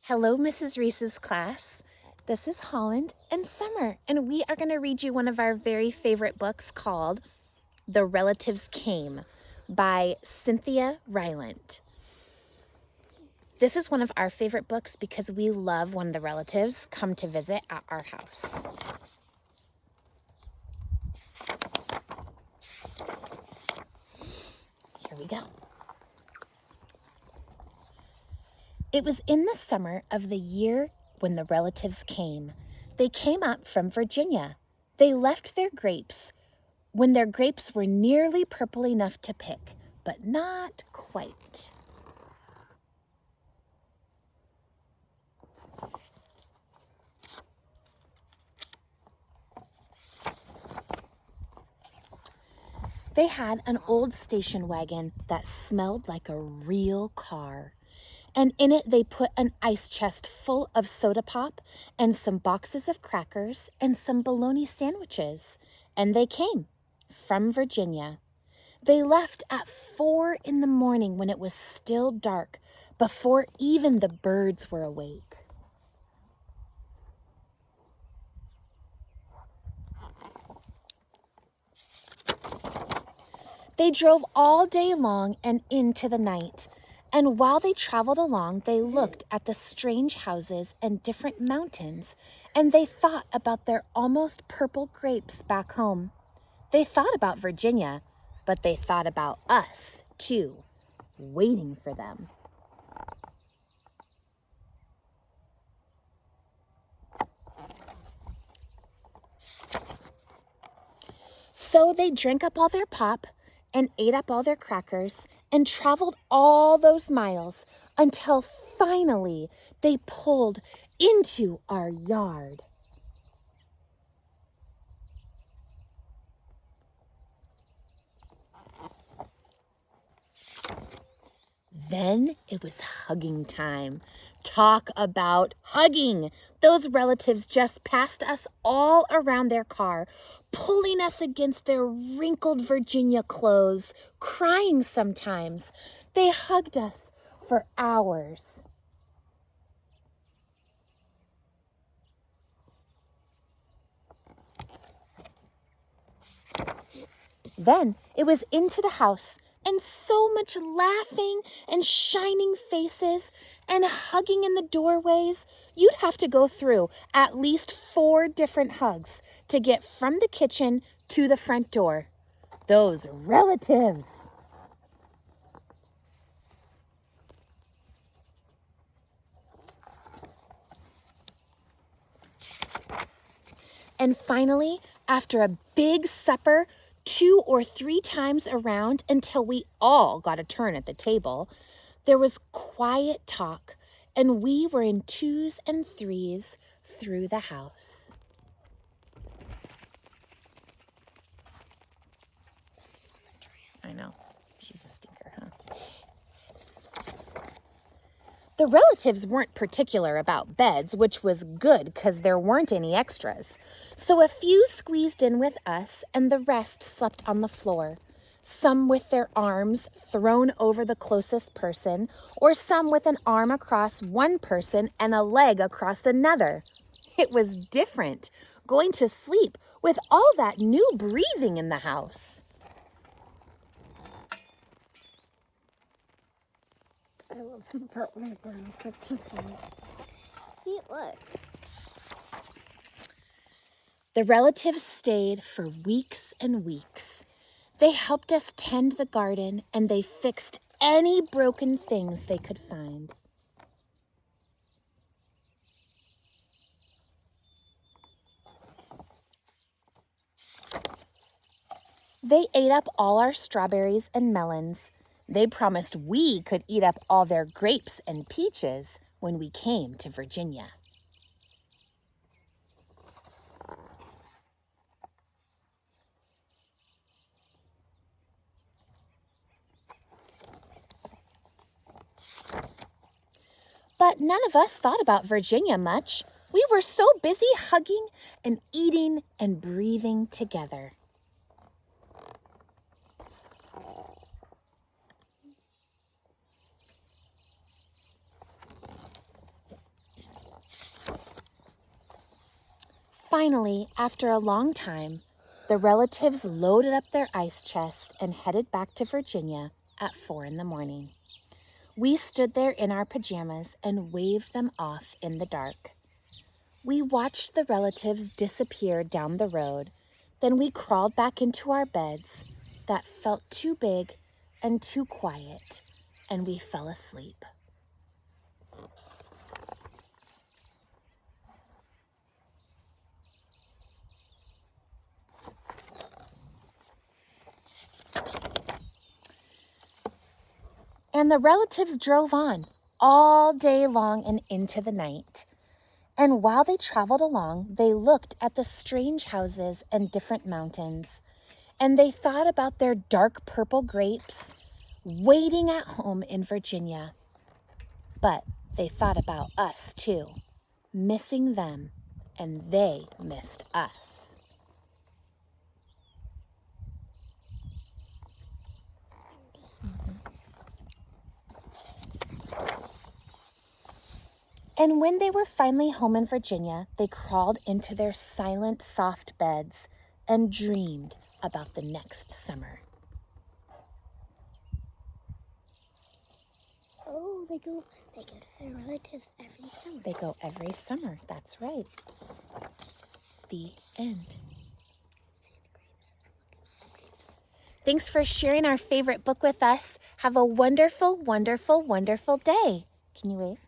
Hello, Mrs. Reese's class. This is Holland and Summer, and we are going to read you one of our very favorite books called The Relatives Came by Cynthia Rylant. This is one of our favorite books because we love when the relatives come to visit at our house. Here we go. It was in the summer of the year when the relatives came. They came up from Virginia. They left their grapes when their grapes were nearly purple enough to pick, but not quite. They had an old station wagon that smelled like a real car. And in it they put an ice chest full of soda pop and some boxes of crackers and some bologna sandwiches. And they came from Virginia. They left at 4 in the morning when it was still dark, before even the birds were awake. They drove all day long and into the night. And while they traveled along, they looked at the strange houses and different mountains, and they thought about their almost purple grapes back home. They thought about Virginia, but they thought about us, too, waiting for them. So they drank up all their pop and ate up all their crackers and traveled all those miles until finally they pulled into our yard. Then it was hugging time. Talk about hugging. Those relatives just passed us all around their car, pulling us against their wrinkled Virginia clothes, crying sometimes. They hugged us for hours. Then it was into the house, and so much laughing and shining faces and hugging in the doorways. You'd have to go through at least 4 different hugs to get from the kitchen to the front door. Those relatives. And finally, after a big supper, 2 or 3 times around until we all got a turn at the table, there was quiet talk, and we were in 2s and 3s through the house. I know, she's a stinker, huh? The relatives weren't particular about beds, which was good because there weren't any extras. So a few squeezed in with us, and the rest slept on the floor. Some with their arms thrown over the closest person, or some with an arm across one person and a leg across another. It was different, going to sleep with all that new breathing in the house. I love the part where Glenn sits on it. See, look. The relatives stayed for weeks and weeks. They helped us tend the garden, and they fixed any broken things they could find. They ate up all our strawberries and melons. They promised we could eat up all their grapes and peaches when we came to Virginia. But none of us thought about Virginia much. We were so busy hugging and eating and breathing together. Finally, after a long time, the relatives loaded up their ice chest and headed back to Virginia at 4 in the morning. We stood there in our pajamas and waved them off in the dark. We watched the relatives disappear down the road. Then we crawled back into our beds that felt too big and too quiet, and we fell asleep. And the relatives drove on all day long and into the night. And while they traveled along, they looked at the strange houses and different mountains. And they thought about their dark purple grapes waiting at home in Virginia. But they thought about us too, missing them, and they missed us. And when they were finally home in Virginia, they crawled into their silent, soft beds and dreamed about the next summer. Oh, they go to their relatives every summer. They go every summer, that's right. The end. See the grapes. I'm looking at the grapes. Thanks for sharing our favorite book with us. Have a wonderful, wonderful, wonderful day. Can you wave?